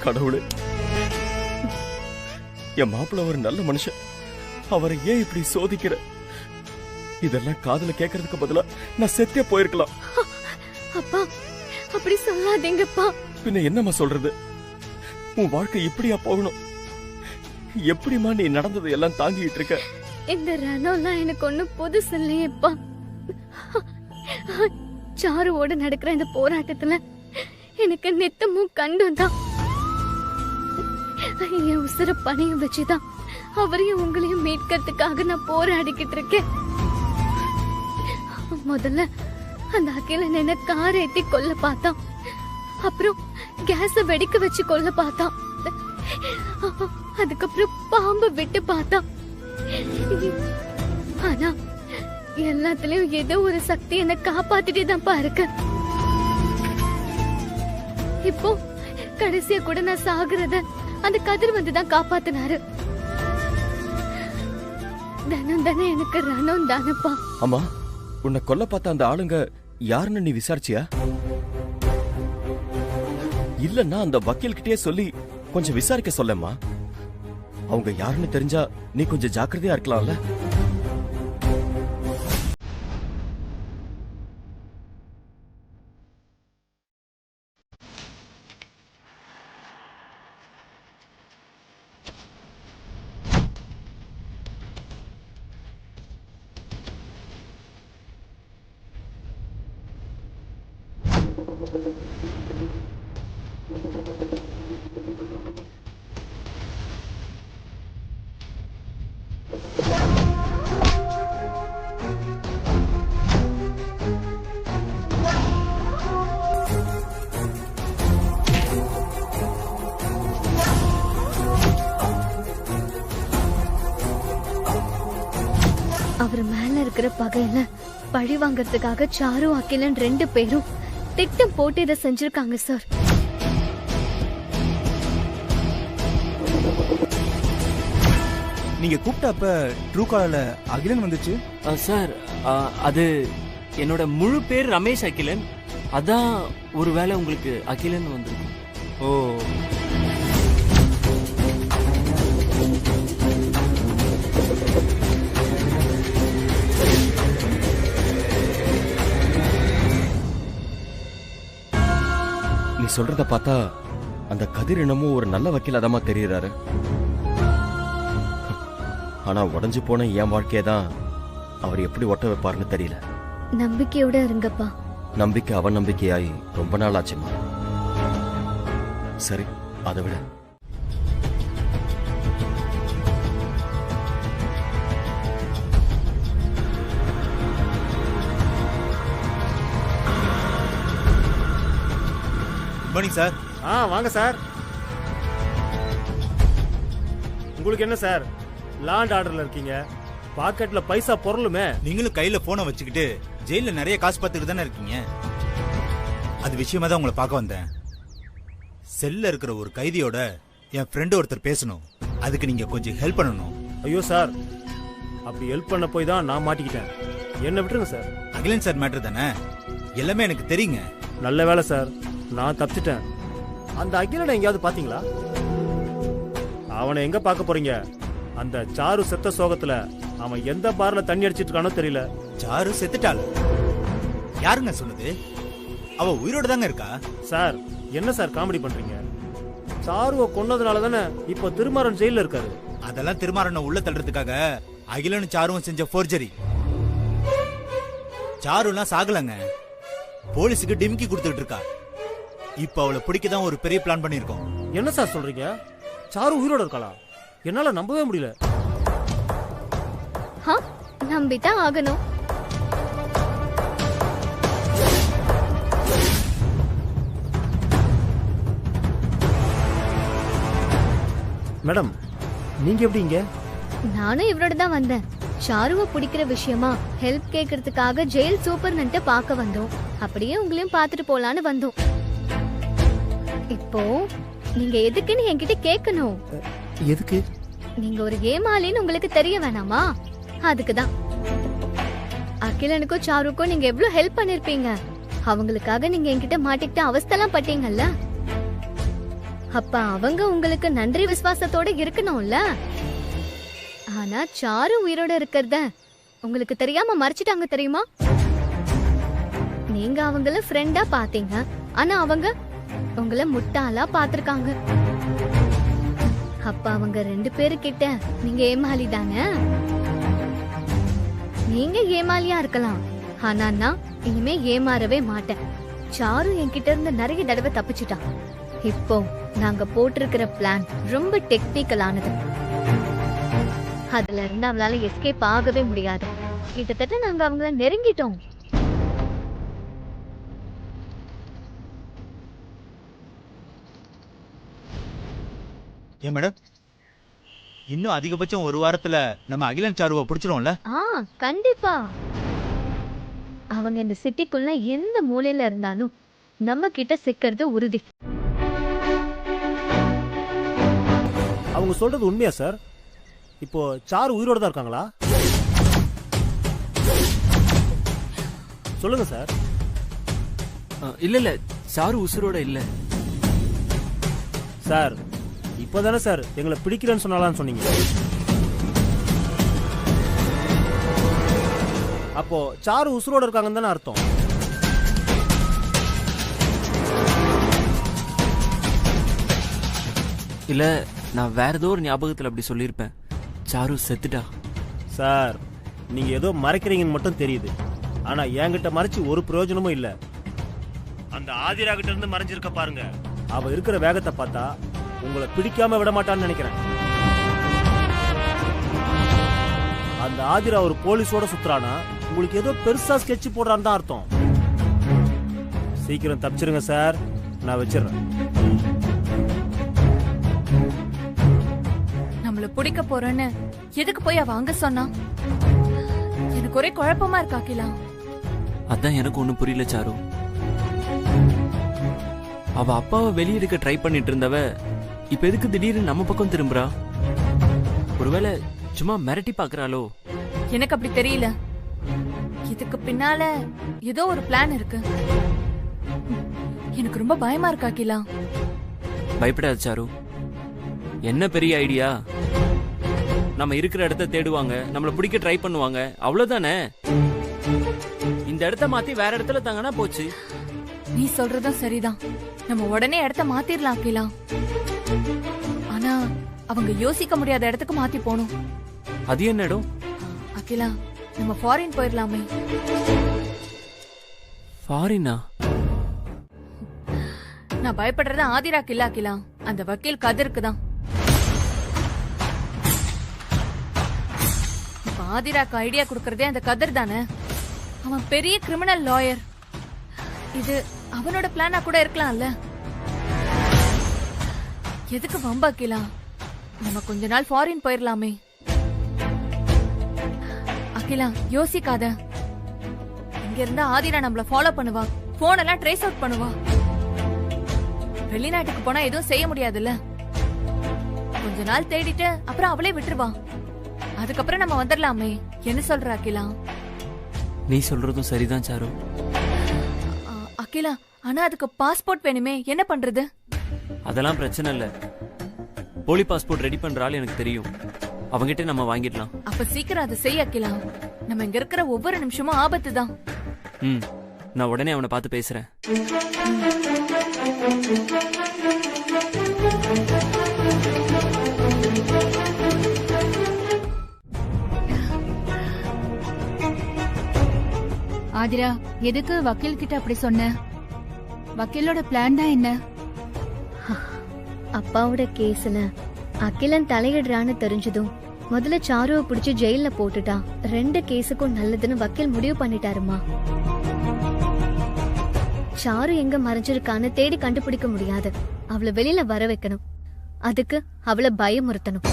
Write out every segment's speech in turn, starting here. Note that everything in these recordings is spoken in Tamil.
கடவுளே, என் மாப்பிள்ள ஒரு நல்ல மனுஷன், அவரை ஏன் இப்படி சோதிக்கிற? இதெல்லாம் காதுல கேட்கறதுக்கு பதிலா நான் செத்தே போயிருக்கலாம். அப்பா அப்படி சொல்லாதீங்கப்பா. பின்ன என்னம்மா சொல்றது? உன் வாழ்க்கை இப்படியா போகணும்? எப்படிமா நீ நடந்தது எல்லாம் தாங்கிட்டு இருக்க? இந்த ரணம்லாம் எனக்கு ஒண்ணும் புதுசு இல்லையேப்பா. சாருவோட நடக்கிற இந்த போராட்டத்துல எனக்கு நித்தமும் கண்டும் தான். என் உசுர பணையம் வச்சுதான் அவரையும் உங்களையும் மீட்கிறதுக்காக நான் போராடிக்கிட்டு இருக்கேன். முதல்ல அந்த அகிலன் என்ன கார் ஏத்தி கொல்ல பார்த்தான். அப்புறம் கேஸ வெடிக்க வச்சு கொல்ல பார்த்தான். அதுக்கப்புறம் பாம்பு விட்டு பார்த்தான். ஆனா எல்லாத்துலயும் ஏதோ ஒரு சக்தி என்ன காப்பாத்திட்டே தான் பாருக்க. இப்போ கடைசியா கூட நான் சாகுறத அந்த கதிர் வந்துதான் காப்பாத்தினாரு. தினம் தானே எனக்கு ரணம் தானப்பா. அம்மா, உன்னை கொல்ல பார்த்த அந்த ஆளுங்க யாருன்னு நீ விசாரிச்சியா? இல்லன்னா அந்த வக்கீல் கிட்டே சொல்லி கொஞ்சம் விசாரிக்க சொல்லம்மா. அவங்க யாருன்னு தெரிஞ்சா நீ கொஞ்சம் ஜாக்கிரதையா இருக்கலாம்ல. அவர் மேல இருக்கிற பகையில பழி வாங்கறதுக்காக சாரு அகிலன் 2 பேரும் திட்டம் போட்டு இதை செஞ்சிருக்காங்க சார். நீங்க கூப்பிட்டப்ப ட்ரூ காலர்ல அகிலன் வந்துச்சு சார். அது என்னோட முழு பேர் ரமேஷ் அகிலன். அதான் ஒருவேளை உங்களுக்கு அகிலன் வந்திருக்கும். ஓ, நீ சொல்றத பார்த்தா அந்த கதிர் என்னமோ ஒரு நல்ல வக்கீல் அதமா தெரியறாரு. ஆனா உடைஞ்சு போன என் வாழ்க்கையதான் அவர் எப்படி ஒட்ட வைப்பாருன்னு தெரியல. நம்பிக்கையோட இருங்கப்பா. நம்பிக்கை அவநம்பிக்கையாய் ரொம்ப நாள் ஆச்சுமா. சரி, அதை விட மார்னிங் சார். வாங்க சார். உங்களுக்கு என்ன சார், லாண்ட் ஆர்டர்ல இருக்கீங்க, பாக்கெட்ல பைசா பொருளுமே. நீங்களும் கையில போனை வச்சுக்கிட்டு ஜெயில நிறைய காசு பார்த்துட்டு தானே இருக்கீங்க. அது விஷயமா தான் உங்களை பார்க்க வந்தேன். செல்ல இருக்கிற ஒரு கைதியோட என் ஃப்ரெண்டு ஒருத்தர் பேசணும். அதுக்கு நீங்க கொஞ்சம் ஹெல்ப் பண்ணணும். ஐயோ சார், அப்படி ஹெல்ப் பண்ண போய் தான் நான் மாட்டிக்கிட்டேன். என்ன விட்டுருங்க சார். அகிலன் சார் மேட்டர் தானே, எல்லாமே எனக்கு தெரியுங்க. நல்ல வேலை சார், நான் தப்பிச்சிட்டேன். அந்த அகிலனை எங்கேயாவது பாத்தீங்களா? அவனை எங்க பார்க்க போறீங்க? அந்த சாரு செத்த சோகத்துல அவன் எந்த பார்ல தண்ணி அடிச்சிட்டு இருக்கானோ தெரியல. சாரு செத்துட்டாள். யாருங்க சொன்னது? அவ உயிரோட தாங்க இருக்கா. சார், என்ன சார் காமெடி பண்றீங்க? சாருவை கொன்னதுனால தானே இப்ப திருமாறன் ஜெயில இருக்காரு. அதெல்லாம் திருமாறனை உள்ள தள்ளுறதுக்காக அகிலனும் சாருவும் செஞ்ச போர்ஜரி. சாருலாம் சாகலங்க, போலீஸுக்கு டிமிக்கி கொடுத்துட்டு இருக்கா. இப்ப அவளை பிடிக்கதான் ஒரு பெரிய பிளான் பண்ணிருக்கோம். என்ன சார் சொல்றீங்க? சாரு உயிரோட இருக்காளா? என்னால நம்பவே முடியல. நம்பிதான் ஆகணும். மேடம், நீங்க எப்படி இங்க? நானும் இவரோட தான் வந்தேன். சாருவை பிடிக்கிற விஷயமா ஹெல்ப் கேக்குறதுக்காக ஜெயில் சூப்பர்னன்ட்ட பார்க்க வந்தோம். அப்படியே உங்களையும் பார்த்துட்டு போலான்னு வந்தோம். இப்போ நீங்க எதுக்குன்னு என்கிட்ட கேட்கணும். எதுக்கு? நீங்க ஒரு ஏமாளின்னு உங்களுக்கு தெரிய வேணாமா? அதுக்குதான். அகிலனுக்கும் சாருக்கும் நீங்க எவ்வளவு ஹெல்ப் பண்ணிருப்பீங்க. அவங்களுக்காக நீங்க என்கிட்ட மாட்டிக்கிட்ட அவஸ்தெல்லாம் பட்டீங்கல்ல, அப்ப அவங்க உங்களுக்கு நன்றி விசுவாசத்தோட இருக்கணும்ல. ஆனா சாரு உயிரோட இருக்கிறத உங்களுக்கு தெரியாம மறைச்சிட்டாங்க தெரியுமா? நீங்க அவங்கள ஃப்ரெண்டா பாத்தீங்க, ஆனா அவங்க உங்களை முட்டாளா பாத்திருக்காங்க. அப்ப அவங்க 2 பேருக்கிட்ட நீங்க ஏமாளி தானே. நீங்க ஏமாளியா இருக்கலாம், ஆனா நான் இனிமே ஏமாறவே மாட்டேன். சாரு என்கிட்ட இருந்து நிறைய தடவை தப்பிச்சிட்டான். இப்போ நாங்க போட்டிருக்கிற பிளான் ரொம்ப டெக்னிக்கலானது. அதுல இருந்து அவளால எஸ்கேப் ஆகவே முடியாது. கிட்டத்தட்ட நாங்க அவங்கள நெருங்கிட்டோம். ஏன் மேடம், இன்னும் அதிகபட்சம் ஒரு வாரத்துல நம்ம அகிலன் சாருவை பிடிச்சிருவோம்ல? கண்டிப்பா. அவங்க இந்த சிட்டிக்குள்ள எந்த மூலையில இருந்தாலும் நம்ம கிட்ட சிக்கிறது உறுதி. அவங்க சொல்றது உண்மையா சார்? இப்போ சாரு உயிரோட தான் இருக்காங்களா? சொல்லுங்க சார். இல்ல இல்ல, சாரு உசுரோட இல்ல சார். இப்போதானே சார் எங்களை பிடிக்கிறேன்னு சொன்னாலான்னு சொன்னீங்க. அப்போ சாரு உசுரோட இருக்காங்கன்னு தானே அர்த்தம்? இல்ல, நான் வேற ஏதோ ஒரு ஞாபகத்துல அப்படி சொல்லியிருப்பேன். சாரு செத்துட்டா. சார், நீங்க ஏதோ மறைக்கிறீங்கன்னு மட்டும் தெரியுது. ஆனா என்கிட்ட மறைச்சு ஒரு பிரயோஜனமும் இல்ல. அந்த ஆதிரா கிட்ட இருந்து மறைஞ்சிருக்க பாருங்க. அவ இருக்கிற வேகத்தை பார்த்தா உங்களை பிடிக்காம விட மாட்டான்னு நினைக்கிறேன். அந்த ஆதிரா ஒரு போலீஸோட சுத்துறானா உங்களுக்கு ஏதோ பெருசா ஸ்கெட்ச் போடுறான்னு தான் அர்த்தம். சீக்கிரம் தப்பிச்சிருங்க சார், நான் வச்சிடுறேன். நம்மள பிடிக்க போறேன்னு எதுக்கு போய் அவ அங்க சொன்னா? எனக்கு ஒரே குழப்பமா இருக்கா அகிலா. அதான் எனக்கு ஒண்ணும் புரியல சாரு. அவ அப்பாவை வெளியெடுக்க ட்ரை பண்ணிட்டு இருந்தவ இப்ப எதுக்கு திடீர்னு நம்ம பக்கம் திரும்புறா? ஒருவேளை சும்மா மிரட்டி பாக்குறாளோ? எனக்கு அப்படி தெரியல. இதுக்கு பின்னால ஏதோ ஒரு பிளான் இருக்கு. எனக்கு ரொம்ப பயமா இருக்கா அகிலா. பயப்படாது சாரு. என்ன பெரிய ஐடியா? நம்ம இருக்கிற இடத்த தேடுவாங்க, நம்மள பிடிக்க ட்ரை பண்ணுவாங்க, அவ்வளவுதானே. இந்த இடத்த மாத்தி வேற இடத்துல தாங்கன்னா போச்சு. நீ சொல்றதும் சரிதான். நம்ம உடனே இடத்த மாத்திரலாம் அகிலா. ஆனா அவங்க யோசிக்க முடியாத இடத்துக்கு மாத்தி போகணும். அது என்ன இடம்? அகிலா, நம்ம ஃபாரின் போயிடலாமே. ஃபாரினா? நான் பயப்படுறது ஆதிராக்கு இல்ல அகிலா, அந்த வக்கீல் கதிருக்கு தான். இப்ப ஆதிராக்கு ஐடியா கொடுக்கறதே அந்த கதிர் தானே. அவன் பெரிய கிரிமினல் லாயர். இது அவனோட பிளானா கூட இருக்கலாம்ல. எதுக்கு வம்பு அகிலா? நம்ம கொஞ்ச நாள் ஃபாரின் போயிடலாமே. அகிலா, யோசிக்காத. இங்க இருந்தா ஆதிரா நம்மள ஃபாலோ பண்ணுவா, போன் எல்லாம் ட்ரேஸ் அவுட் பண்ணுவா. வெளிநாட்டுக்கு போனா எதுவும் செய்ய முடியாதுல்ல. கொஞ்ச நாள் தேடிட்டு அப்புறம் அவளே விட்டுருவா. அதுக்கப்புறம் நம்ம வந்துடலாமே. என்ன சொல்ற அகிலா? நீ சொல்றதும் சரிதான் சாரு. அகிலா, ஆனா அதுக்கு பாஸ்போர்ட் வேணுமே, என்ன பண்றது? அதெல்லாம் பிரச்சனை இல்ல. போலி பாஸ்போர்ட் ரெடி பண்ற ஆள் எனக்கு தெரியும். அவங்கிட்ட நம்ம வாங்கிடலாம். அப்ப சீக்கிரம் அதை செய்ய அகிலா. நம்ம இங்க இருக்கிற ஒவ்வொரு நிமிஷமும் ஆபத்து தான். நான் உடனே அவனை பார்த்து பேசுறேன். ஆதிரா, எதுக்கு வக்கீல் கிட்ட அப்படி சொன்ன? வக்கீலோட பிளான் தான் என்ன? அப்பாவோட கேஸ்ல அகிலன் தலையிடுறான்னு தெரிஞ்சதும் முதல்ல சாருவை பிடிச்சு ஜெயில போட்டுட்டா. 2 கேஸுக்கும் நல்லதுன்னு வக்கீல் முடிவு பண்ணிட்டாருமா. சாரு எங்க மறைஞ்சிருக்கான்னு தேடி கண்டுபிடிக்க முடியாது. அவளை வெளியில வர வைக்கணும். அதுக்கு அவளை பயமுறுத்தணும்.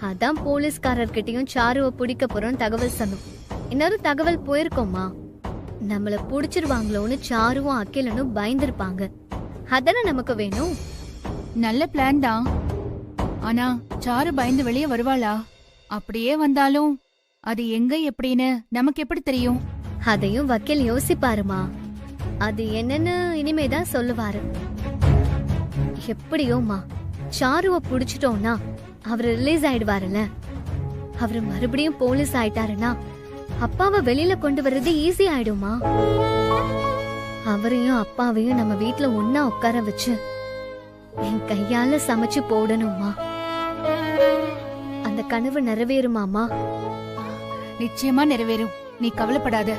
அதான் போலீஸ்காரர்கிட்டயும் சாருவை பிடிக்க போறோம் தகவல் சொன்னோம். இன்னொரு தகவல் போயிருக்கோமா, நம்மள புடிச்சிருவாங்களோன்னு சாருவும் அகிலனும் பயந்துருப்பாங்க. அதானே நமக்கு வேணும். நல்ல பிளான் தான். ஆனா சாரு பயந்து வெளியே வருவாளா? அப்படியே வந்தாலும் அது எங்க எப்படின்னு நமக்கு எப்படி தெரியும்? அதையும் வக்கீல் யோசிப்பாருமா. அது என்னன்னு இனிமேதான் சொல்லுவாரு. எப்படியோமா சாருவ புடிச்சிட்டோம்னா அவர் ரிலீஸ் ஆயிடுவாருல்ல. அவர் மறுபடியும் போலீஸ் ஆயிட்டாருன்னா அப்பாவை வெளியில கொண்டு வர்றது ஈஸி ஆயிடுமா. அவரையும் அப்பாவையும் நம்ம வீட்ல ஒன்னா உட்கார வச்சு என் கையால சமைச்சு போடணுமா. அந்த கனவு நிறைவேறுமாமா? நிச்சயமா நிறைவேறும், நீ கவலைப்படாத.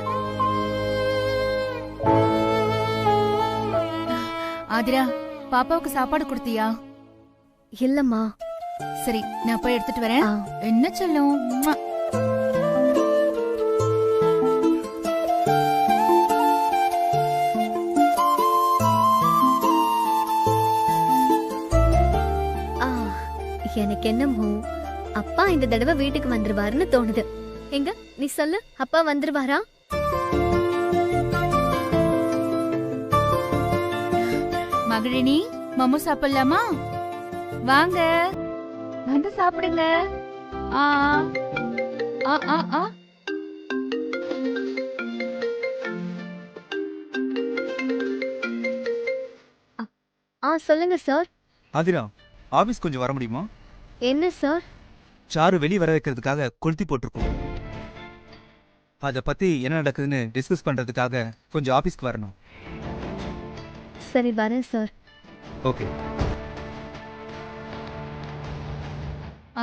ஆதிரா, பாப்பாவுக்கு சாப்பாடு கொடுத்தியா? இல்லம்மா. சரி, நான் போய் எடுத்துட்டு வரேன். ஆ. என்ன சொல்லும்? ம்மா. ஆ, எனக்கு என்னமோ அப்பா இந்த தடவை வீட்டுக்கு வந்துருவாருன்னு தோணுது. எங்க நீ சொல்லு, அப்பா வந்துருவாரா? மகளினி, மம்மு சாப்பிடலாமா? வாங்க வந்து சாப்பிடுங்க. ஆ ஆ ஆ ஆ. சொல்லுங்க சார். ஆதிரா, ஆபீஸ் கொஞ்சம் வர முடியுமா? என்ன சார்? சாரு வெளியே வர வைக்கிறதுக்காக கொளுத்தி போட்டிருக்கோம். அதை பத்தி என்ன நடக்குதுன்னு டிஸ்கஸ் பண்றதுக்காக கொஞ்சம் ஆபீஸ்க்கு வரணும். சரி, வரேன் சார். ஓகே.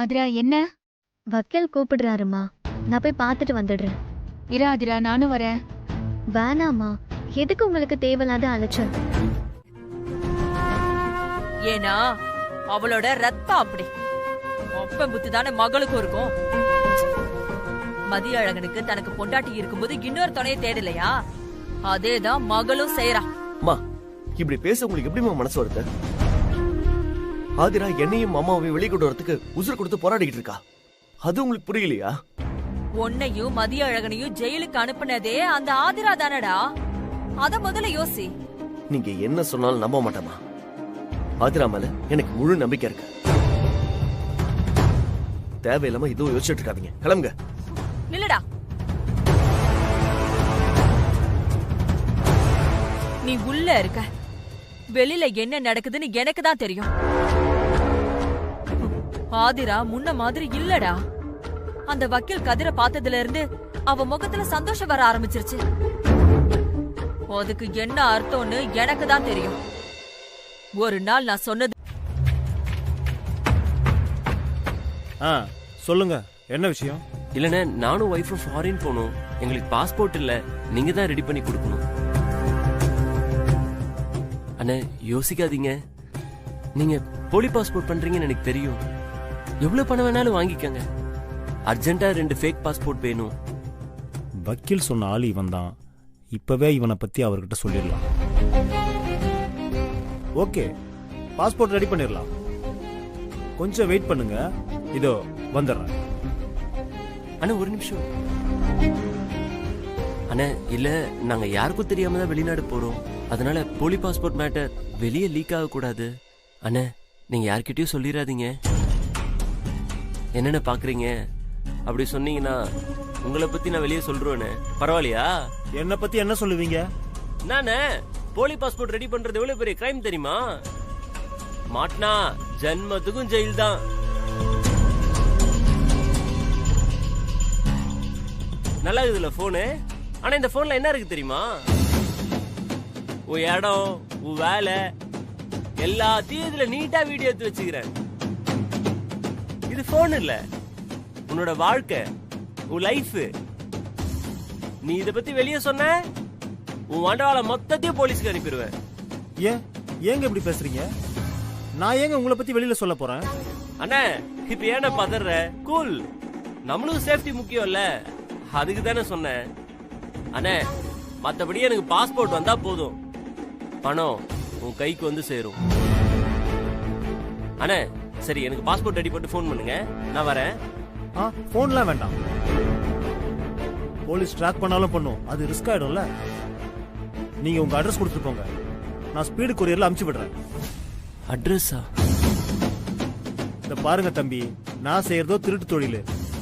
ஆதிரா, என்ன? வக்கீல் கூப்பிடுறாருமா, நான் போய் பார்த்துட்டு வந்துடுறேன். இரு ஆதிரா, நானும் வரேன். வேணாமா, எதுக்கு உங்களுக்கு தேவையில்லாத அலைச்சல்? ஏன்னா அவளோட ரத்தம் அப்படி. ஒப்ப புத்தி தானே மகளுக்கும் இருக்கும். மதிய அழகனுக்கு தனக்கு பொண்டாட்டி இருக்கும்போது இன்னொரு துணையை தேடலையா? அதேதான் மகளும் செய்யறா. அம்மா, இப்படி பேச உங்களுக்கு எப்படிமா மனசு வருது? ஆதிரா என்னையும் அம்மாவையும் வெளியே கொண்டு வரதுக்கு உசுறு கொடுத்து போராடிக்கிட்டு இருக்கா. அது உங்களுக்கு புரியலையா? உன்னையும் மதிய அழகனையும் ஜெயிலுக்கு அனுப்புனதே அந்த ஆதிரா தானடா. அத முதல்ல யோசி. நீங்க என்ன சொன்னாலும் நம்ப மாட்டேமா. ஆதிரா மேல எனக்கு முழு நம்பிக்கை இருக்கு. தேவையில்லாம இதுவும் யோசிச்சுட்டு இருக்காதீங்க. கிளம்புங்க. நில்லடா. நீ உள்ள இருக்க, வெளியில என்ன நடக்குதுன்னு எனக்கு தான் தெரியும். ஆதிரா முன்ன மாதிரி இல்லடா. அந்த வக்கீல் கதிரை பார்த்ததுல இருந்து அவ முகத்துல சந்தோஷம் வர ஆரம்பிச்சிருச்சு. அதுக்கு என்ன அர்த்தம்னு எனக்கு தான் தெரியும். ஒரு நாள் நான் சொன்னது. சொல்லுங்க, என்ன விஷயம்? இல்லண்ணே, நானும் ஒய்ஃபும் ஃபாரின் போகணும். எங்களுக்கு பாஸ்போர்ட் இல்ல, நீங்க தான் ரெடி பண்ணி கொடுக்கணும். அண்ணே, யோசிக்காதீங்க. நீங்க போலி பாஸ்போர்ட் பண்றீங்கன்னு எனக்கு தெரியும். எவ்வளவு பணம் வேணாலும் வாங்கிக்கங்க. அர்ஜென்ட்டா 2 ஃபேக் பாஸ்போர்ட் வேணும். வக்கீல் சொன்ன ஆள் இவன் தான். இப்பவே இவனை பத்தி அவர்கிட்ட சொல்லிடலாம். ஓகே, பாஸ்போர்ட் ரெடி பண்ணிடலாம். கொஞ்சம் வெயிட் பண்ணுங்க, இதோ வந்துடுறேன். அண்ணா, ஒரு நிமிஷம். அண்ணா, இல்ல, நாங்க யாருக்கும் தெரியாம தான் வெளிநாடு போறோம். அதனால போலி பாஸ்போர்ட் மேட்டர் வெளியே லீக் ஆக கூடாது. அண்ணா, நீங்க யார்கிட்டயும் சொல்லிடாதீங்க. என்னென்ன பாக்குறீங்க? அப்படி சொன்னீங்கன்னா உங்களை பத்தி நான் வெளியே சொல்றேன்னு. பரவாயில்லையா? என்ன பத்தி என்ன சொல்லுவீங்க? நானே போலி பாஸ்போர்ட் ரெடி பண்றது எவ்வளவு பெரிய கிரைம் தெரியுமா? மாட்னா ஜென்மத்துக்கும் ஜெயில் தான். நல்லா இருக்குதுல போனு. ஆனா இந்த போன்ல என்ன இருக்கு தெரியுமா? உன் இடம், உன் வேலை எல்லாத்தையும் இதுல நீட்டா வீடியோ எடுத்து வச்சுக்கிறேன். இது போன் இல்ல, உன்னோட வாழ்க்கை, உன் லைஃப். நீ இத பத்தி வெளியே சொன்ன, உன் வண்டவாள மொத்தத்தையும் போலீஸ்க்கு அனுப்பிடுவேன். ஏங்க இப்படி பேசுறீங்க? நான் ஏங்க உங்களை பத்தி வெளியில சொல்ல போறேன்? அண்ணா, இப்ப ஏன பதற? கூல். நம்மளும் சேஃப்டி முக்கியம் இல்ல, அதுக்கு தானே சொன்னேன். அண்ணே, மத்தபடி எனக்கு பாஸ்போர்ட் வந்தா போதும். பணம் உன் கைக்கு வந்து சேரும். அண்ணே, சரி, எனக்கு பாஸ்போர்ட் ரெடி பண்ணி ஃபோன் பண்ணுங்க, நான் வரேன். போன்லாம் வேண்டாம். போலீஸ் ட்ராக் பண்ணாலும் பண்ணும், அது ரிஸ்க் ஆயிடும்ல. நீங்க உங்க அட்ரஸ் கொடுத்து போங்க, நான் ஸ்பீடு கொரியர்ல அனுப்பிச்சு விடுறேன். அட்ரஸா? இந்த பாருங்க தம்பி, நான் செய்யறதோ திருட்டு தொழில்.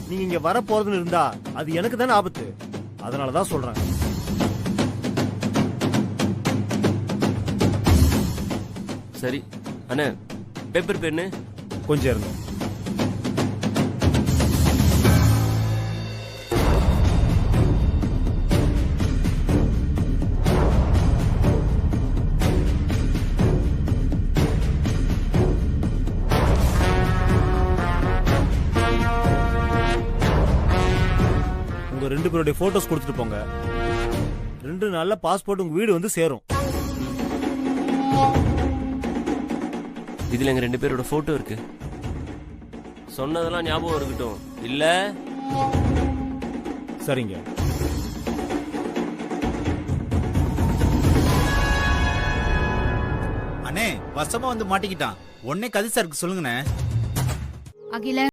நீங்க இங்க வர போறதுன்னு இருந்தா அது எனக்கு தானே ஆபத்து. அதனாலதான் சொல்றேன். சரி, அண்ணே பேப்பர் பென்னு. கொஞ்சம் இருங்க. உங்க 2 பேருடைய போட்டோஸ் கொடுத்துட்டு போங்க. 2 நாள்ல பாஸ்போர்ட் உங்க வீடு வந்து சேரும். இதுல எங்க 2 பேரோட போட்டோ இருக்கு. சொன்னதெல்லாம் ஞாபகம் இருக்கட்டும் இல்ல? சரிங்க. அண்ணே வசமா வந்து மாட்டிக்கிட்டான். உடனே கதி சாருக்கு சொல்லுங்கண்ணே. அகில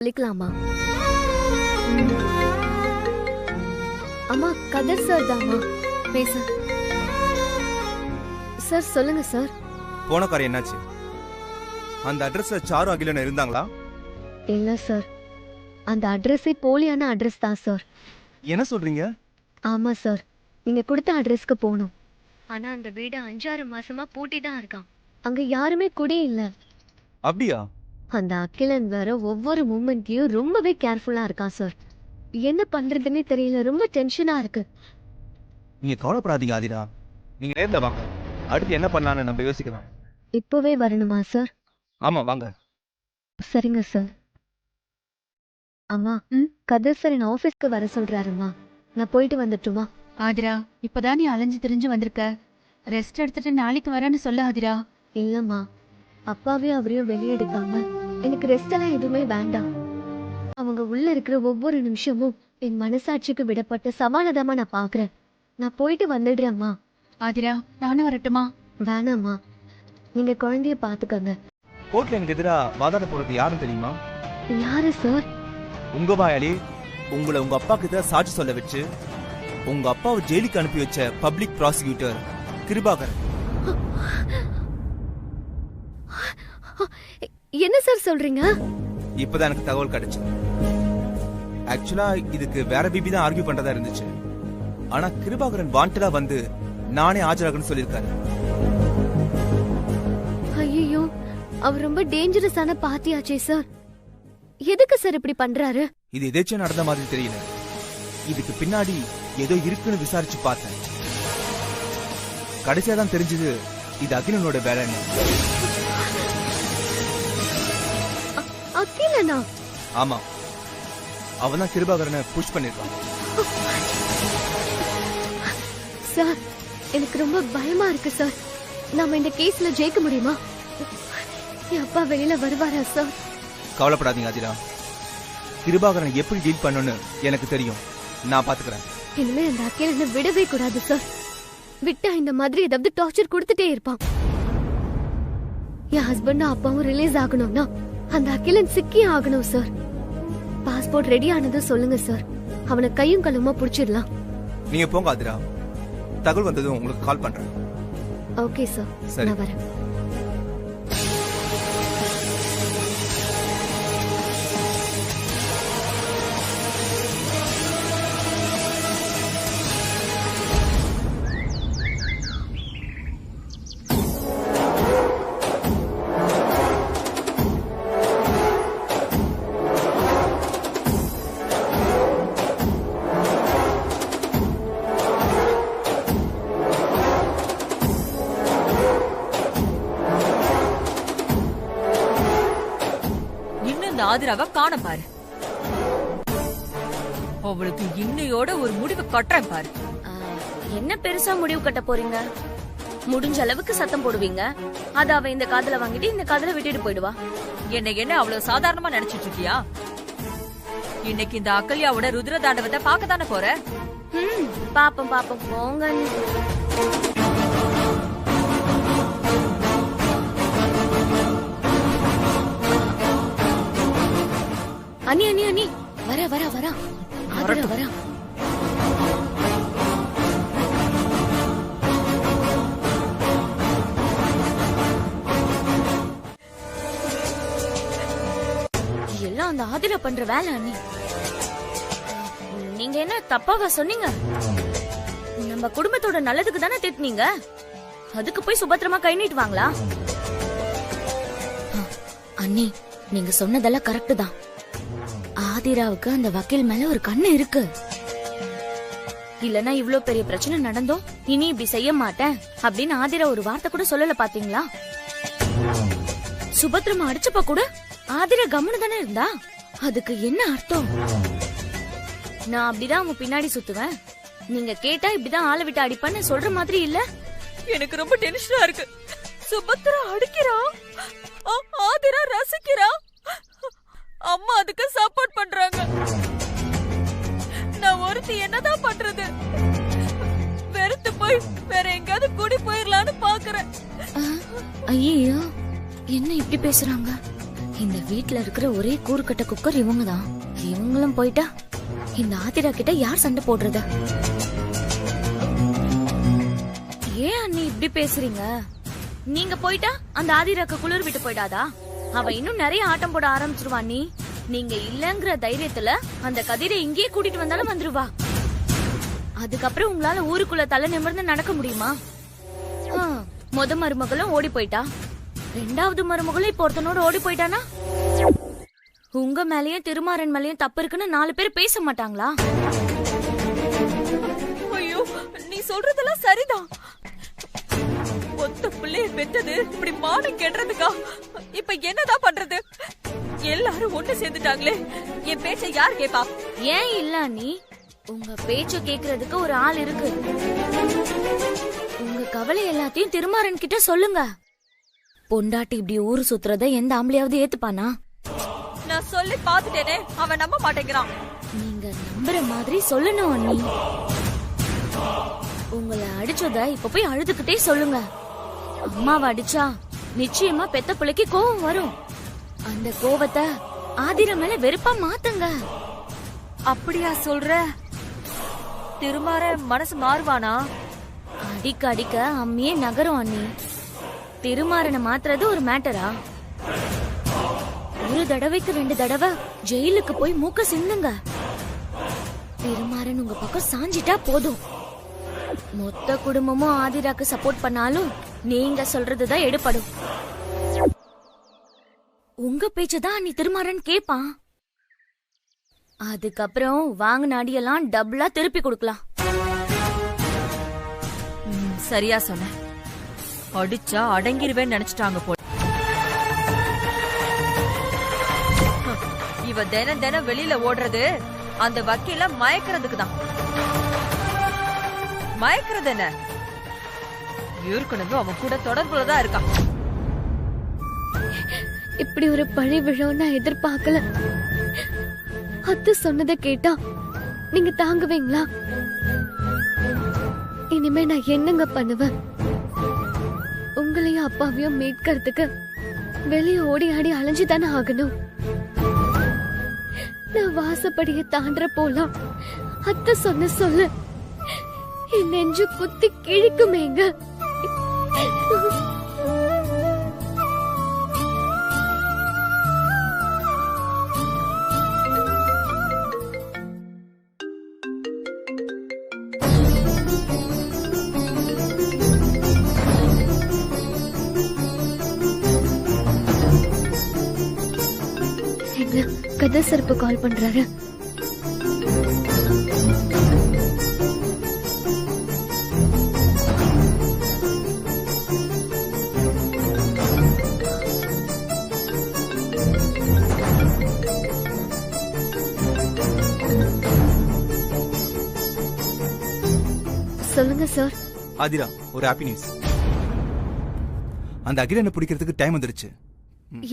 சொல்லிக்கலாமா? அம்மா கதிர் சார் தாம்மா பேச. சார் சொல்லுங்க சார். போன காரியம் என்னாச்சு? அந்த அட்ரஸ்ல சாரு அகிலன் இருந்தாங்களா? இல்ல சார், அந்த அட்ரஸே போலியான அட்ரஸ் தான் சார். என்ன சொல்றீங்க? ஆமா சார், நீங்க கொடுத்த அட்ரஸ்க்கு போகணும். ஆனா அந்த வீடு 5-6 மாசமா பூட்டி தான் இருக்கான். அங்க யாருமே குடி இல்ல. அப்படியா? அந்த அகிலன் வேற ஒவ்வொரு மூமெண்ட்லயும் ரொம்பவே கேர்ஃபுல்லா இருக்கான் சார். என்ன பண்றதுன்னே தெரியல, ரொம்ப டென்ஷனா இருக்கு. நீங்க கவலைப்படாதீங்க ஆதிரா. நீங்க நேர்ல வாங்க, அடுத்து என்ன பண்ணலாம்னு நம்ம யோசிக்கலாம். இப்பவே வரணுமா சார்? ஆமா வாங்க. சரிங்க சார். அம்மா கதிர் சார் என் ஆபீஸ்க்கு வர சொல்றாருமா, நான் போயிட்டு வந்துட்டுமா? ஆதிரா, இப்பதான் நீ அலைஞ்சு திரிஞ்சு வந்திருக்க. ரெஸ்ட் எடுத்துட்டு நாளைக்கு வரேன்னு சொல்ல ஆதிரா. இல்லம்மா, அப்பாவே அவரையும் வெளியெடுக்காம எனக்கு ரெஸ்ட் எல்லாம் எதுவுமே வேண்டாம். அவங்க உள்ள இருக்கிற ஒவ்வொரு நிமிஷமும் என் மனசாட்சிக்கு விடப்பட்ட சமானதமா நான் பாக்குறேன். நான் போயிட்டு வந்துடுறேம்மா. ஆதிரா, நானும் வரட்டுமா? வேணாம்மா, நீங்க குழந்தைய பாத்துக்கங்க. கோர்ட்ல எனக்கு எதிரா வாதாட போறது யாரும் தெரியுமா? யாரு சார்? உங்க வாயாலே உங்களை உங்க அப்பா கிட்ட சாட்சி சொல்ல வச்சு உங்க அப்பாவை ஜெயிலுக்கு அனுப்பி வச்ச பப்ளிக் ப்ராசிக்யூட்டர் கிருபாகரன். என்ன சார் சொல்றீங்க? இப்பதான் எனக்கு தகவல் கிடைச்சு. ஆக்சுவலா இதுக்கு வேற பிபி தான் ஆர்கியூ பண்றதா இருந்துச்சு. ஆனா கிருபாகரன் வாண்டடா வந்து நானே ஆஜராகன்னு சொல்லியிருக்காரு. ஐயோ, அவர் ரொம்ப டேஞ்சரஸான பார்ட்டியாச்சே சார். எதுக்கு சார் இப்படி பண்றாரு? இது எதாச்சும் நடந்த மாதிரி தெரியல. இதுக்கு பின்னாடி ஏதோ இருக்குன்னு விசாரிச்சு பார்த்தேன். கடைசியா தான் தெரிஞ்சது இது அகிலனோட வேலைன்னு. அகிலனா? ஆமா, அவன் தான் கிருபாகரனை புஷ் பண்ணிருக்கான். சார், எனக்கு ரொம்ப பயமா இருக்கு சார். நாம இந்த கேஸ்ல ஜெயிக்க முடியுமா? என் அப்பா வெளியில வருவாரா சார்? கவலைப்படாதீங்க ஆதிரா, கிருபாகரனை எப்படி டீல் பண்ணணும்னு எனக்கு தெரியும். நான் பாத்துக்கிறேன். இனிமே அந்த அகிலனை விடவே கூடாது சார். விட்டா இந்த மாதிரி ஏதாவது டார்ச்சர் கொடுத்துட்டே இருப்பான். என் ஹஸ்பண்டும் அப்பாவும் ரிலீஸ் ஆகணும்னா அந்த அகிலன் சிக்கியே ஆகணும் சார். பாஸ்போர்ட் ரெடி ஆனதும் சொல்லுங்க சார், அவனை கையும் களுமா புடிச்சிடலாம். நீங்க போங்க ஆதிரா, தகவல் வந்ததும் உங்களுக்கு கால் பண்றேன். ஓகே சார், சரி. நான் வரேன். அந்த ஆதிராவை காண பாரு. அவளுக்கு இன்னையோட ஒரு முடிவு கட்டுறேன் பாரு. என்ன பெருசா முடிவு கட்ட போறீங்க? முடிஞ்ச அளவுக்கு சத்தம் போடுவீங்க. அத அவ இந்த காதுல வாங்கிட்டு இந்த காதுல விட்டுட்டு போயிடுவா. என்ன அவ்வளவு சாதாரணமா நினைச்சிட்டு இருக்கியா? இன்னைக்கு இந்த அகல்யாவோட ருத்ர தாண்டவத்தை பார்க்கத்தானே போற. பாப்போம் பாப்போம் போங்க. அண்ணி அண்ணி அண்ணி வரா வரா வரா ஆதிரா வரா. எல்லாம் அந்த ஆதிரா பண்ற வேலை அண்ணி. நீங்க என்ன தப்பாவா சொன்னீங்க? நம்ம குடும்பத்தோட நல்லதுக்கு தானே திட்டினீங்க. அதுக்கு போய் சுபத்திரமா கை நீட்டுவாங்களா? அண்ணி நீங்க சொன்னதெல்லாம் கரெக்ட் தான். ஆதிராவுக்கு அந்த வக்கீல் மேல ஒரு கண்ணு இருக்கு. இல்லனா இவ்ளோ பெரிய பிரச்சனை நடந்தோம் இனி இப்படி செய்ய மாட்டேன் அப்படின்னு ஆதிரா ஒரு வார்த்தை கூட சொல்லல. பாத்தீங்களா? சுபத்திரமா அடிச்சப்ப கூட ஆதிரா கம்முனு தானே இருந்தா. அதுக்கு என்ன அர்த்தம்? நான் அப்படிதான் அவன் பின்னாடி சுத்துவேன். நீங்க கேட்டா இப்படிதான் ஆளை விட்டு அடிப்பேன்னு சொல்ற மாதிரி இல்ல. எனக்கு ரொம்ப டென்ஷனா இருக்கு. சுபத்ரா அடிக்கிறா, ஆதிரா ரசிக்கிறா, அம்மா அதுக்கு சப்போர்ட் பண்றாங்க. நான் ஒருத்தி என்னதான் பண்றது? வெறுத்து போய் வேற எங்காவது கூடி போயிடலான்னு பாக்குறேன். ஐயோ என்ன இப்படி பேசுறாங்க? இந்த வீட்ல இருக்கிற ஒரே கூறுகட்ட குக்கர் இவங்கதான். இவங்களும் போயிட்டா இந்த ஆதிரா கிட்ட யார் சண்டை போடுறது? ஏன் அண்ணி இப்படி பேசுறீங்க? நீங்க போயிட்டா அந்த ஆதிராக்கு குளிர் விட்டு போயிடாதா? அவ இன்னும் நிறைய ஆட்டம் போட ஆரம்பிச்சிருவா. நீங்க இல்லங்கிற தைரியத்துல அந்த கதிரை இங்கேயே கூட்டிட்டு வந்தாலும் வந்துருவா. அதுக்கப்புறம் உங்களால ஊருக்குள்ள தலை நிமிர்ந்து நடக்க முடியுமா? முத மருமகளும் ஓடி போயிட்டா, ரெண்டாவது மருமகளும் இப்ப ஒருத்தனோட ஓடி போயிட்டானா உங்க மேலயும் திருமாறன் மேலயும் தப்பு இருக்குன்னு 4 பேர் பேச மாட்டாங்களா? ஐயோ நீ சொல்றதெல்லாம் சரிதான். ஒத்த பிள்ளைய பெற்றது இப்படி மானம் கெடுறதுக்கா? இப்ப என்னதான் பண்றது? எல்லாரும் ஒண்ணு சேர்ந்துட்டாங்களே, என் பேச்ச யார் கேப்பா? ஏன் இல்ல நீ உங்க பேச்ச கேக்குறதுக்கு ஒரு ஆள் இருக்கு. உங்க கவலை எல்லாத்தையும் திருமாறன் கிட்ட சொல்லுங்க. பொண்டாட்டி இப்படி ஊரு சுத்துறத எந்த ஆம்பளையாவது ஏத்துப்பானா? நான் சொல்லி பாத்துட்டேனே, அவன் நம்ப மாட்டேங்கிறான். நீங்க நம்புற மாதிரி சொல்லணும் அண்ணி. உங்களை அடிச்சத இப்ப போய் அழுதுகிட்டே சொல்லுங்க. அம்மாவை அடிச்சா நிச்சயமா பெத்த பிள்ளைக்கு கோவம் வரும். அந்த கோவத்தை ஆதிரா மேல வெறுப்பா மாத்துங்க. அப்படியா சொல்ற? திருமாற மனசு மாறுவானா? அடிக்க அடிக்க அம்மியே நகரும் அண்ணி. திருமாறனை மாத்துறது ஒரு மேட்டரா? ஒரு தடவைக்கு 2 தடவை ஜெயிலுக்கு போய் மூக்க சிந்துங்க. திருமாறன் உங்க பக்கம் சாஞ்சிட்டா போதும். மொத்த குடும்பமும் ஆதிராக்கு சப்போர்ட் பண்ணாலும் நீங்க சொல்றதுதான் எடுபடும். உங்க பேச்சதான் நீ திருமாறன் கேப்பான். அதுக்கப்புறம் வாங்கின அடியெல்லாம் டபுளா திருப்பி கொடுக்கலாம். சரியா சொன்ன. அடிச்சா அடங்கிருவேன்னு நினைச்சிட்டாங்க போல. இவ தினம் வெளியில ஓடுறது அந்த வக்கீல மயக்கிறதுக்கு தான். மயக்கிறது என்ன? ஏற்கனவே அவன் கூட தொடர்புலதான் இருக்கான். இப்படி ஒரு பழி விழும் நான் எதிர்பார்க்கல. அத்தை சொன்னதை கேட்டா நீங்க தாங்குவீங்களா? இனிமே நான் என்னங்க பண்ணுவேன்? உங்களையும் அப்பாவையும் மீட்கிறதுக்கு வெளியே ஓடி ஆடி அலைஞ்சுதானே ஆகணும். நான் வாசப்படிய தாண்ட போலாம். அத்தை சொன்ன சொல்லு என் நெஞ்சு குத்தி கிழிக்குமேங்க. கதை சிறப்பு கால் பண்றாரு. சொல்லுங்க சார். ஆதிரா, ஒரு ஹாப்பி நியூஸ். அந்த அகிலனை பிடிக்கிறதுக்கு டைம் வந்துருச்சு.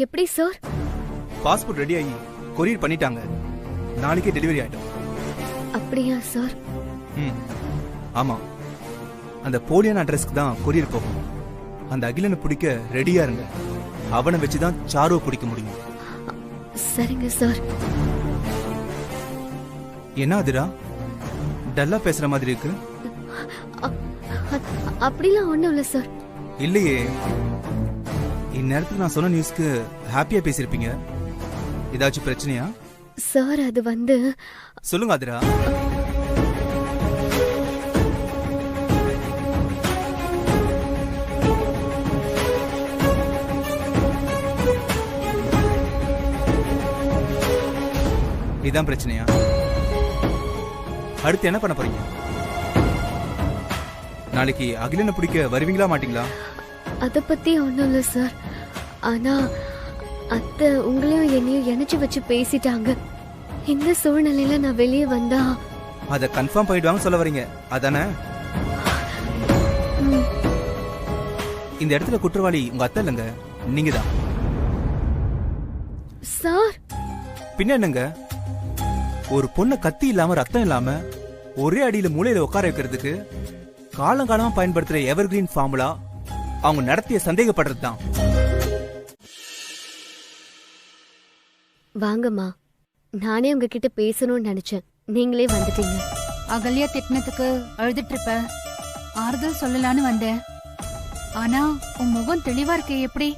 எப்படி சார்? பாஸ்போர்ட் ரெடி ஆகி கொரியர் பண்ணிட்டாங்க. நாளைக்கே டெலிவரி ஆயிடும். அப்படியா சார்? ஆமா, அந்த போலியான அட்ரஸ்க்கு தான் கொரியர் போகும். அந்த அகிலனை பிடிக்க ரெடியா இருங்க. அவனை வச்சுதான் சாருவை பிடிக்க முடியும். சரிங்க சார். என்ன ஆதிரா, டல்லா பேசுற மாதிரி இருக்கு? அப்படிலாம் ஒண்ணும் இல்ல சார். இல்லையே, இந்நேரத்துக்கு நான் சொன்ன நியூஸ்க்கு ஹாப்பியா பேசிருப்பீங்க. ஏதாச்சும் பிரச்சனையா சார்? அது வந்து சொல்லுங்க ஆதிரா. இதான் பிரச்சனையா? அடுத்து என்ன பண்ண போறீங்க? நாளைக்கு அகிலனை பிடிக்க வருவீங்களா மாட்டீங்களா? அத பத்தி ஒண்ணும் இல்ல சார். ஆனா அத்தை உங்களையும் என்னையும் இணைச்சு வச்சு பேசிட்டாங்க. இந்த சூழ்நிலையில நான் வெளியே வந்தா அத கன்ஃபார்ம் பண்ணிடுவாங்க சொல்ல வரீங்க அதானே? இந்த இடத்துல குற்றவாளி உங்க அத்தை இல்லைங்க, நீங்க தான். சார் பின்ன என்னங்க, ஒரு பொண்ணை கத்தி இல்லாம ரத்தம் இல்லாம ஒரே அடியில மூலையில உட்கார வைக்கிறதுக்கு காலங்காலமா பயன்படுத்துற எவர்கிரீன் ஃபார்முலா அவங்க நடத்திய சந்தேகப்படுறது தான். வாங்கம்மா, நானே உங்ககிட்ட பேசணும்னு நினைச்சேன், நீங்களே வந்துட்டீங்க. அகல்யா திட்டினதுக்கு அழுதுட்டு இருப்ப, ஆறுதல் சொல்லலான்னு வந்தேன். ஆனா உன் முகம் தெளிவா இருக்கே, எப்படி?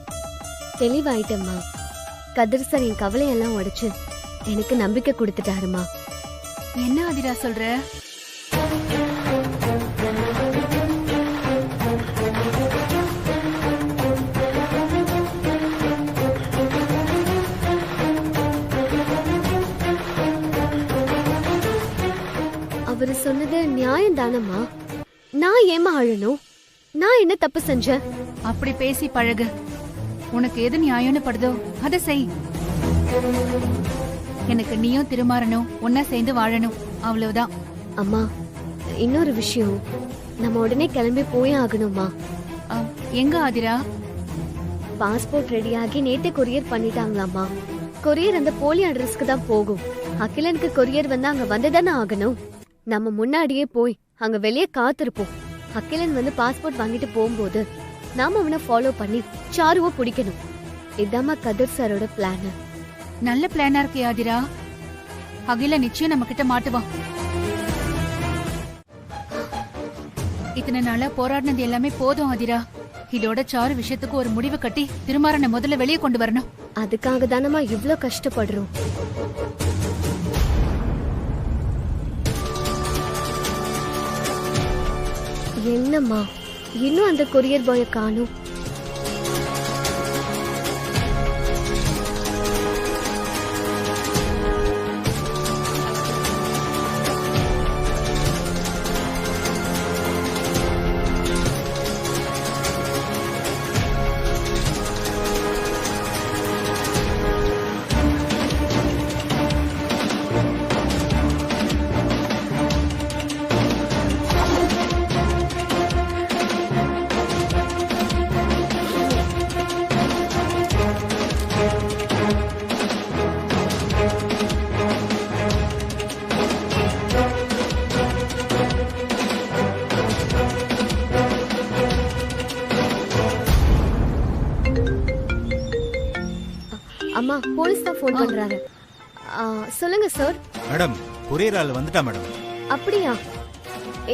தெளிவாயிட்டம்மா. கதிர் சார் என் கவலையெல்லாம் உடைச்சு எனக்கு நம்பிக்கை கொடுத்துட்டாருமா. என்ன ஆதிரா சொல்ற? அவரு சொன்னது நியாயம் தானம்மா. நான் ஏமா அழணும்? நான் என்ன தப்பு செஞ்சேன்? அப்படி பேசி பழகு. உனக்கு எது நியாயம்னு படுதோ அதை செய். எனக்கு நீயும் திருமாறணும், ஒன்னா சேர்ந்து வாழணும், அவ்வளவுதான். அம்மா, இன்னொரு விஷயம், நம்ம உடனே கிளம்பி போயே ஆகணுமா? எங்க ஆதிரா? பாஸ்போர்ட் ரெடியாகி நேத்தே கொரியர் பண்ணிட்டாங்களாமா. கொரியர் அந்த போலி அட்ரஸ்க்கு தான் போகும். அகிலனுக்கு கொரியர் வந்து அங்க வந்துதானே ஆகணும். நம்ம முன்னாடியே போய் அங்க வெளியே காத்திருப்போம். அகிலன் வந்து பாஸ்போர்ட் வாங்கிட்டு போகும்போது நாம அவனை ஃபாலோ பண்ணி சாருவ பிடிக்கணும். இதாம்மா கதிர் சாரோட பிளான். நல்ல பிளானா இருக்கே ஆதிரா. அகில நிச்சயம் நம்ம கிட்ட மாட்டுவான். இத்தனை நாளா போராடினது எல்லாமே போதும் ஆதிரா. இதோட சாரு விஷயத்துக்கு ஒரு முடிவு கட்டி திருமாறனை முதல்ல வெளியே கொண்டு வரணும். அதுக்காக தானம்மா இவ்ளோ கஷ்டப்படுறோம். என்னம்மா இன்னும் அந்த கொரியர் பாய காணும்? அம்மா, போலீஸ் தான் ஃபோன் பண்றாரு. சொல்லுங்க சார். மேடம், கொரியர் ஆள் வந்துட்டா மேடம். அப்படியா?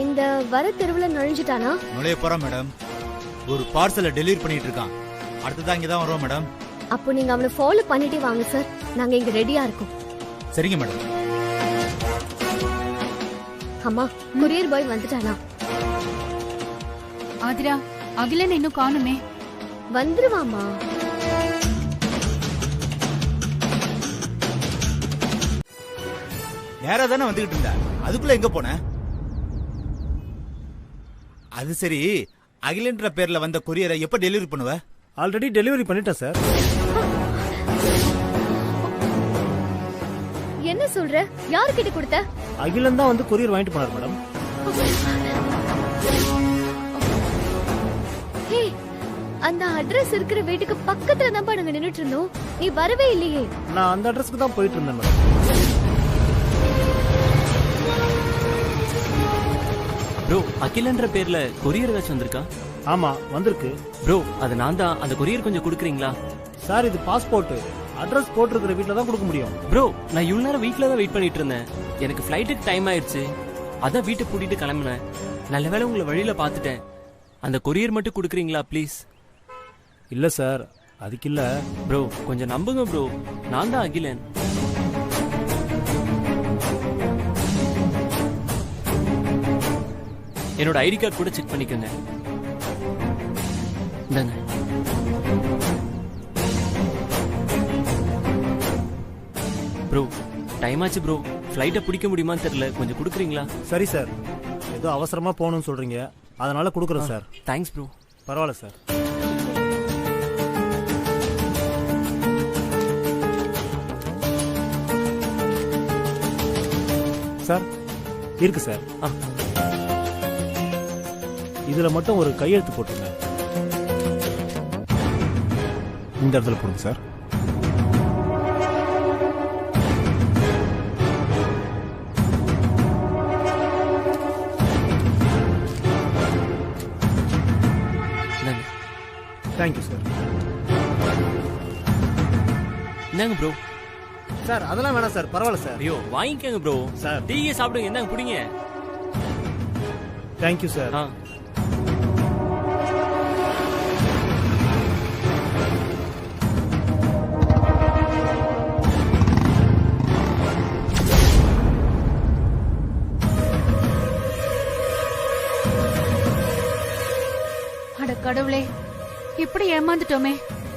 இந்த வர தெருவுல நுழைஞ்சிட்டானா? நுழைய போறான் மேடம். ஒரு பார்சலை டெலிவரி பண்ணிட்டு இருக்கான். அடுத்ததான் இங்க தான் வருவோம் மேடம். அப்போ நீங்க அவனை ஃபாலோ பண்ணிட்டே வாங்க சார். நாங்க இங்க ரெடியா இருக்கோம். சரிங்க மேடம். அம்மா, கொரியர் பாய் வந்துட்டானா? ஆதிரா, அகிலன் இன்னும் காணுமே. வந்துருவாமா. நேரா தானே வந்துகிட்டு இருந்தா, அதுக்குள்ள எங்க போன? அது சரி, அகிலன்ற பேர்ல வந்த கொரியரை எப்ப டெலிவரி பண்ணுவ? ஆல்ரெடி டெலிவரி பண்ணிட்டேன் சார். என்ன சொல்ற? யார்கிட்ட கொடுத்த? அகிலன் தான் வந்து கொரியர் வாங்கிட்டு போனார் மேடம். ஹே, அந்த அட்ரஸ் இருக்கிற வீட்டுக்கு பக்கத்துல தான் நாங்க நின்னுட்டு இருந்தோம். நீ வரவே இல்லையே. நான் அந்த அட்ரஸ்க்கு தான் போயிட்டு இருந்தேன் மேடம். ப்ரோ, அகிலன்ற பேர்ல கொரியர் ஏதாச்சும் வந்திருக்கா? ஆமா வந்திருக்கு. ப்ரோ, அது நான் தான். அந்த கொரியர் கொஞ்சம் கொடுக்குறீங்களா? சார் இது பாஸ்போர்ட். அட்ரஸ் போட்டிருக்கிற வீட்டில் தான் கொடுக்க முடியும். ப்ரோ, நான் இவ்வளவு நேரம் வீட்டில் தான் வெயிட் பண்ணிட்டு இருந்தேன். எனக்கு ஃப்ளைட்டுக்கு டைம் ஆயிடுச்சு. அதான் வீட்டை பூட்டிட்டு கிளம்பினேன். நல்ல வேளை உங்களை வழியில பார்த்துட்டேன். அந்த கொரியர் மட்டும் கொடுக்குறீங்களா ப்ளீஸ்? இல்ல சார், அதுக்கு இல்ல. ப்ரோ, கொஞ்சம் நம்புங்க ப்ரோ. நான் தான் அகிலன். என்னோட ஐடி கார்டு கூட செக் பண்ணிக்கோங்க. இந்தாங்க. ப்ரோ, டைம் ஆச்சு ப்ரோ. ஃப்ளைட்டை பிடிக்க முடியுமான்னு தெரியல. கொஞ்சம் கொடுக்குறீங்களா? சரி சார், ஏதோ அவசரமா போகணும்னு சொல்றீங்க, அதனால கொடுக்குறேன் சார். Thanks bro. பரவாயில்ல சார். சார் இருக்கு சார். இதுல மட்டும் ஒரு கையெழுத்து போட்டுருங்க. இந்த இடத்துல போடுங்க சார். Thank you sir. என்னங்க ப்ரோ? சார் அதெல்லாம் வேணாம் சார், பரவாயில்ல சார். ஐயோ வாங்கிக்கங்க ப்ரோ. சார் டீயே சாப்பிடுங்க. என்னங்க பிடிங்க. Thank you sir. அட கடவுளே, இப்படி ஏமாந்துட்டோமே.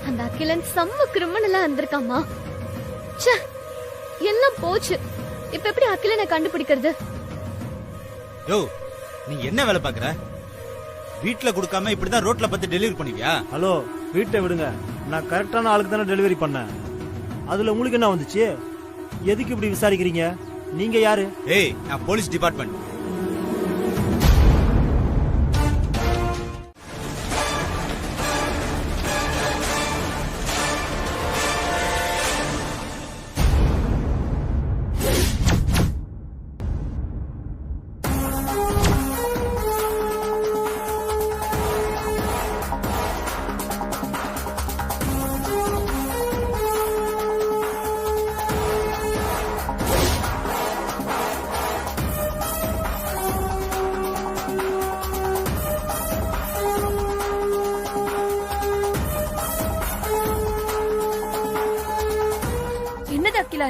அந்த அகிலன் செம்ம கிரிமினலா இருந்திருக்காமா. ச்சே, எல்லாம் போச்சு. இப்ப எப்படி அகிலனை கண்டுபிடிக்கிறது? யோ, நீ என்ன வேலை பாக்குற? வீட்ல கொடுக்காம இப்படிதான் ரோட்ல பார்த்து டெலிவரி பண்ணுவியா? ஹலோ, வீட்டை விடுங்க. நான் கரெக்டான ஆளுக்கு தானே டெலிவரி பண்ணேன். அதுல உங்களுக்கு என்ன வந்துச்சு? எதுக்கு இப்படி விசாரிக்கிறீங்க? நீங்க யாரு? ஏய், நான் போலீஸ் டிபார்ட்மெண்ட்.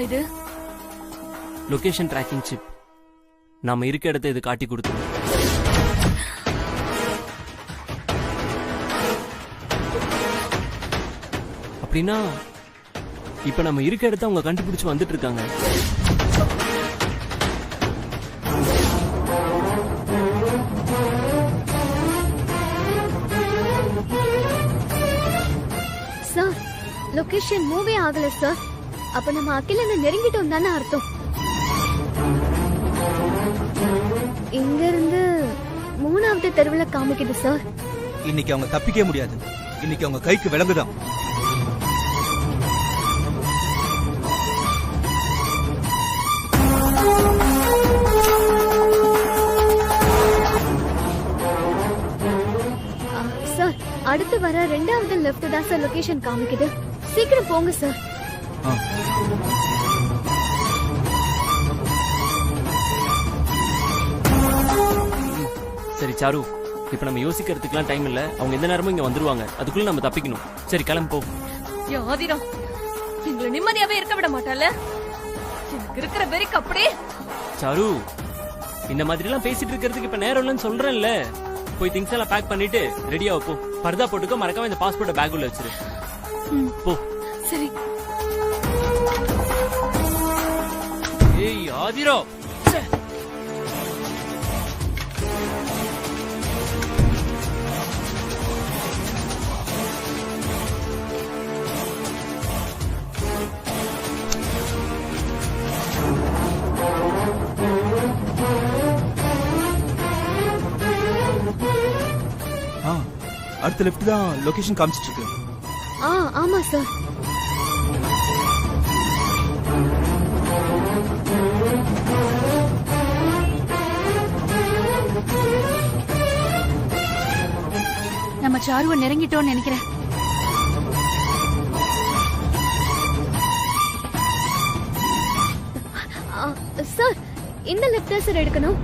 இது லொகேஷன் ட்ராக்கிங் சிப். நாம இருக்க இடத்தை இது காட்டி கொடுத்தோம். அப்படின்னா இப்ப நம்ம இருக்க இடத்த அவங்க கண்டுபிடிச்சு வந்துட்டு இருக்காங்க. சார், லொகேஷன் மூவே ஆகல சார். அப்ப நம்ம அகிலனை நெருங்கிட்டோம் தானே அர்த்தம். இங்க இருந்து 3வது தெருவுல காமிக்குது சார். இன்னைக்கு அவங்க தப்பிக்க முடியாது. இன்னைக்கு அவங்க கைக்கு விலங்குதான். சார், அடுத்து வர 2வது லெஃப்ட் தான் சார் லொகேஷன் காமிக்குது. சீக்கிரம் போங்க சார். சரி சாரு, இப்ப நம்ம யோசிக்கிறதுக்குலாம் டைம் இல்ல. அவங்க எந்த நேரமும் இங்க வந்துருவாங்க. அதுக்குள்ள நம்ம தப்பிக்கணும். சரி கிளம்பு போ. ஆதிரம், எங்களை நிம்மதியாவே இருக்க விட மாட்டால. எனக்கு இருக்கிற வெறிக்கு அப்படியே. சாரு, இந்த மாதிரி எல்லாம் பேசிட்டு இருக்கிறதுக்கு இப்ப நேரம் இல்லைன்னு சொல்றேன்ல. போய் திங்ஸ் எல்லாம் பேக் பண்ணிட்டு ரெடியா போ. பர்தா போட்டுக்கோ. மறக்காம இந்த பாஸ்போர்ட் பேக் உள்ள வச்சிரு. போ. சரி. ஏய் ஆதிரம், அடுத்த லெஃப்ட் தான் லொகேஷன் காமிச்சிட்டு இருக்கு. ஆமா சார். நம்ம சாருவை நெருங்கிட்டோம்னு நினைக்கிறேன். சார் இந்த லெஃப்ட் சார் எடுக்கணும்.